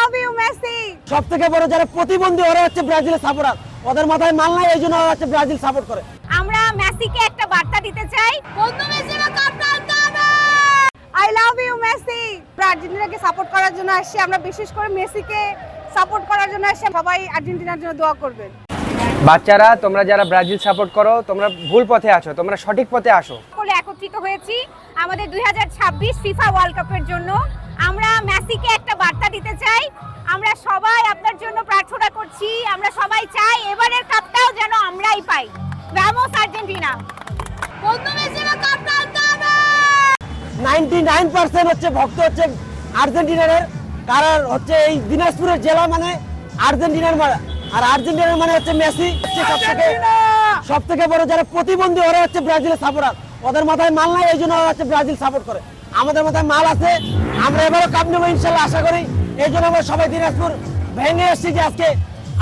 Love you Messi. সবথেকে বড় যারা প্রতিবন্ধী ওরা হচ্ছে ব্রাজিলের সাপোর্টার, ওদের মাথায় মাল নাই, এই জন্য ওরা হচ্ছে ব্রাজিল সাপোর্ট করে। আমরা মেসিকে একটা বার্তা দিতে চাই, বন্ধু মেসিকে কাপটা আনতে হবে। I love you Messi. আর্জেন্টিনাকে সাপোর্ট করার জন্য আসছি, আমরা বিশেষ করে মেসিকে সাপোর্ট করার জন্য আসছি। সবাই আর্জেন্টিনার জন্য দোয়া করবেন। বাচ্চারা, তোমরা যারা ব্রাজিল সাপোর্ট করো, তোমরা ভুল পথে আছো, তোমরা সঠিক পথে আসো। সকলে একত্রিত হয়েছি আমাদের 2026 ফিফা ওয়ার্ল্ড কাপের জন্য। আমরা মেসিকে একটা বার্তা দিতে চাই, আমরা সবাই আপনার জন্য প্রার্থনা করছি। আমরা সবাই চাই এবারের কাপটাও যেন আমরাই পাই। ভামোস আর্জেন্টিনা, বন্ধু মেসিকে কাপটা আনতে হবে। 99% হচ্ছে ভক্ত হচ্ছে আর্জেন্টিনার, কারণ হচ্ছে এই দিনাজপুরের জেলা মানে আর্জেন্টিনার, আর আর্জেন্টিনার মানে হচ্ছে মেসি। সব থেকে বড় যারা প্রতিবন্ধী ওরা হচ্ছে ব্রাজিলের সাপোর্টার, ওদের মাথায় মাল নাই, এই জন্য ওরা হচ্ছে ব্রাজিল সাপোর্ট করে। আমাদের মাথায় মাল আছে, আমরা এবারও কাপ নেবো ইনশাল্লাহ, আশা করি। এই জন্য আমরা সবাই দিনাজপুর ভেঙে এসেছি যে আজকে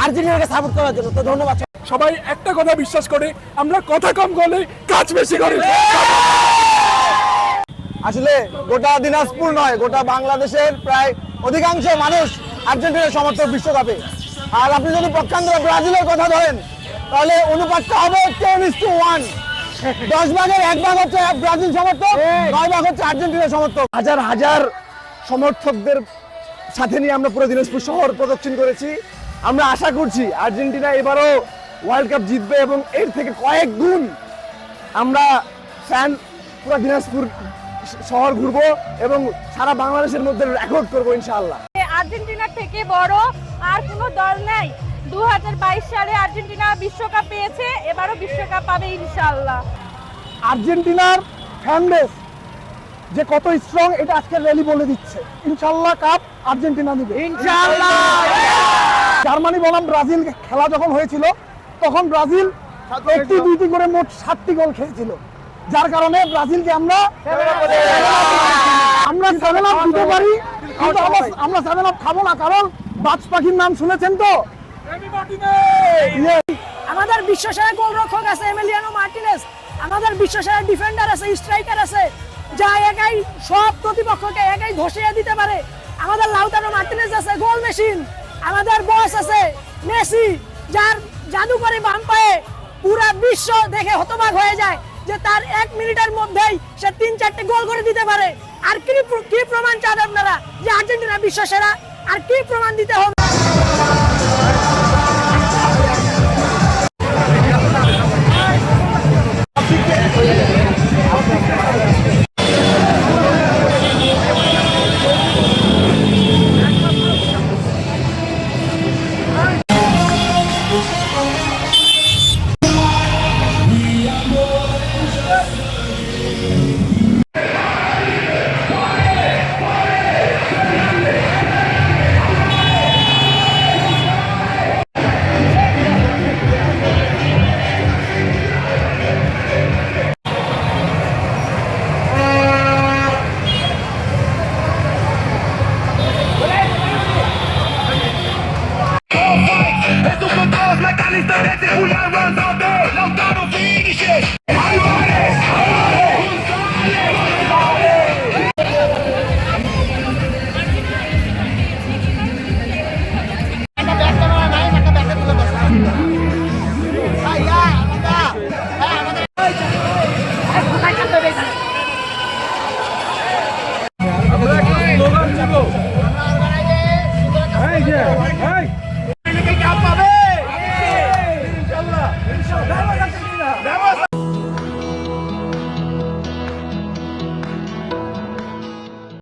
আর্জেন্টিনাকে সাপোর্ট করার জন্য। তো ধন্যবাদ। সবাই একটা কথা বিশ্বাস করি, আমরা কথা কম বলে কাজ বেশি করি। আসলে গোটা দিনাজপুর নয়, গোটা বাংলাদেশের প্রায় অধিকাংশ মানুষ আর্জেন্টিনার সমর্থক বিশ্বকাপে। আর আপনি যদি পক্ষান্তরে ব্রাজিলের কথা ধরেন, তাহলে অনুপাতটা হবে 10:1। 10 ভাগের 1 ভাগ হচ্ছে ব্রাজিল সমর্থক, 9 ভাগ হচ্ছে আর্জেন্টিনার সমর্থক। হাজার হাজার সমর্থকদের সাথে নিয়ে আমরা পুরো দিনাজপুর শহর প্রদক্ষিণ করেছি। আমরা আশা করছি আর্জেন্টিনা এবারও ওয়ার্ল্ড কাপ জিতবে এবং এর থেকে কয়েক গুণ আমরা ফ্যান পুরো দিনাজপুর শহর ঘুরবো এবং সারা বাংলাদেশের মধ্যে রেকর্ড করবো ইনশাআল্লাহ। আর্জেন্টিনার থেকে বড় আর কোনো দল নেই। 2022 সালে আর্জেন্টিনা বিশ্বকাপ পেয়েছে, এবারও বিশ্বকাপ পাবে ইনশাআল্লাহ। আর্জেন্টিনার ফ্যান বেস যে কত স্ট্রং এটা আজকের র্যালি বলে দিচ্ছে। ইনশাআল্লাহ কাপ আর্জেন্টিনা নেবে ইনশাআল্লাহ। জার্মানি বনাম ব্রাজিল খেলা যখন হয়েছিল, তখন ব্রাজিল 1-2 করে মোট 7টি গোল খেয়েছিল, যার কারণে ব্রাজিলকে আমরা 7 আপ দিতে পারি, কিন্তু আমরা 7 আপ খাবো না, কারণ বাজ পাখির নাম শুনেছেন তো। আমাদের বিশ্বসেরা গোলরক্ষক আছে এমিলিয়ানো মার্টিনেজ, আমাদের বিশ্বসেরা ডিফেন্ডার আছে, স্ট্রাইকার আছে, যা একাই সব প্রতিপক্ষকে একাই ধসিয়ে দিতে পারে। আমাদের লাউতারো মার্টিনেজ আছে, গোল মেশিন। আমাদের বস আছে মেসি, যার জাদু করে বাম পায়ে পুরো বিশ্ব দেখে হতবাক হয়ে যায় যে তার 1 মিনিটের মধ্যেই সে 3-4টে গোল করে দিতে পারে। আর কি প্রমাণ চান আপনারা যে আর্জেন্টিনা বিশ্বসেরা? আর কি প্রমাণ দিতে হবে? আমরা একটা স্লোগান দিব।